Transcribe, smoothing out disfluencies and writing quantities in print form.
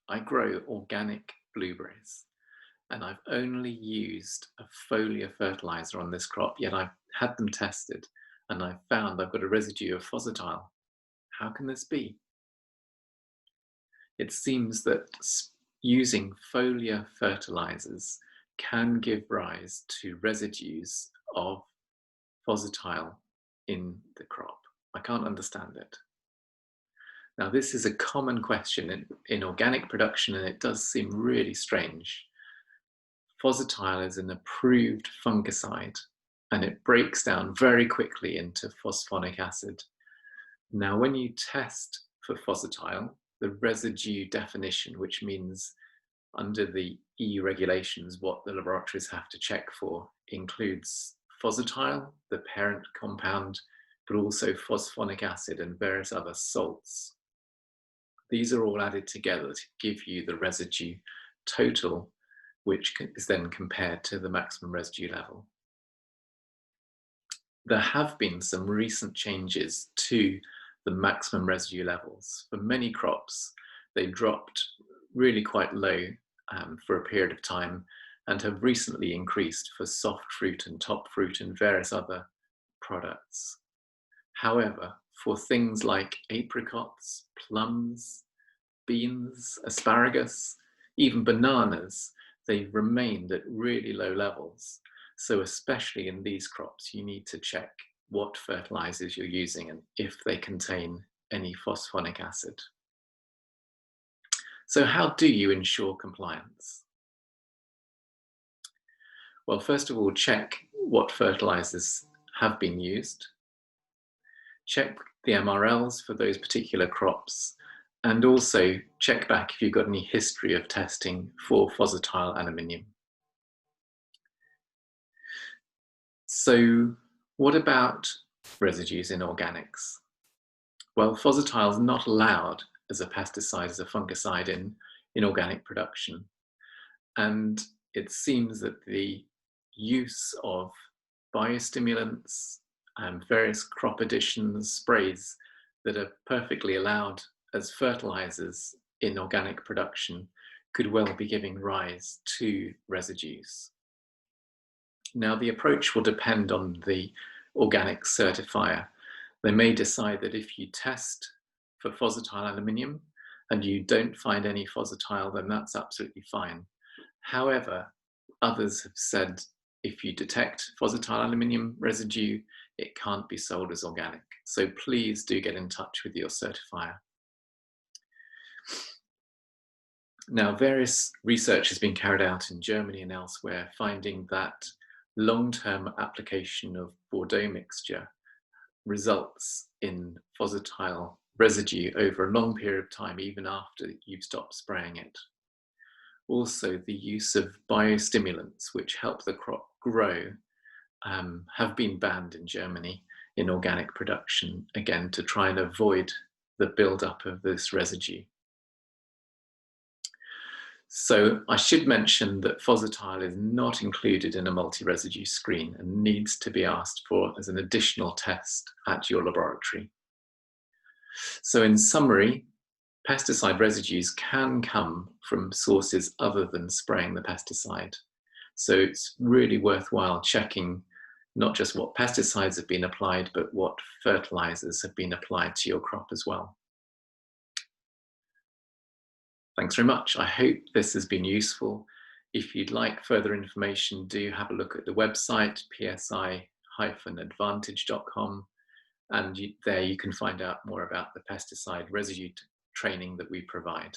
I grow organic blueberries, and I've only used a foliar fertilizer on this crop, yet I've had them tested and I've found I've got a residue of Fosetyl. How can this be? It seems that using foliar fertilizers can give rise to residues of Fosetyl in the crop. I can't understand it. Now, this is a common question in organic production, and it does seem really strange. Fosetyl is an approved fungicide, and it breaks down very quickly into phosphonic acid. Now, when you test for Fosetyl, the residue definition, which means under the EU regulations, what the laboratories have to check for, includes Fosetyl, the parent compound, but also phosphonic acid and various other salts. These are all added together to give you the residue total, which is then compared to the maximum residue level. There have been some recent changes to the maximum residue levels. For many crops, they dropped really quite low for a period of time and have recently increased for soft fruit and top fruit and various other products. However, for things like apricots, plums, beans, asparagus, even bananas, they've remained at really low levels. So especially in these crops, you need to check what fertilizers you're using and if they contain any phosphonic acid. So how do you ensure compliance? Well, first of all, check what fertilizers have been used. Check the MRLs for those particular crops, and also check back if you've got any history of testing for Fosetyl aluminium. So what about residues in organics? Well, Fosetyl is not allowed as a pesticide, as a fungicide in organic production. And it seems that the use of biostimulants and various crop additions, sprays that are perfectly allowed as fertilizers in organic production could well be giving rise to residues. Now, the approach will depend on the organic certifier. They may decide that if you test for Fosetyl aluminium and you don't find any Fosetyl, then that's absolutely fine. However, others have said if you detect Fosetyl aluminium residue, it can't be sold as organic. So please do get in touch with your certifier. Now, various research has been carried out in Germany and elsewhere, finding that long-term application of Bordeaux mixture results in Fosetyl residue over a long period of time, even after you've stopped spraying it. Also, the use of biostimulants, which help the crop grow, have been banned in Germany in organic production, again, to try and avoid the buildup of this residue. So I should mention that Fosetyl is not included in a multi-residue screen and needs to be asked for as an additional test at your laboratory. So in summary, pesticide residues can come from sources other than spraying the pesticide. So it's really worthwhile checking not just what pesticides have been applied, but what fertilizers have been applied to your crop as well. Thanks very much. I hope this has been useful. If you'd like further information, do have a look at the website, psi-advantage.com, and there you can find out more about the pesticide residue training that we provide.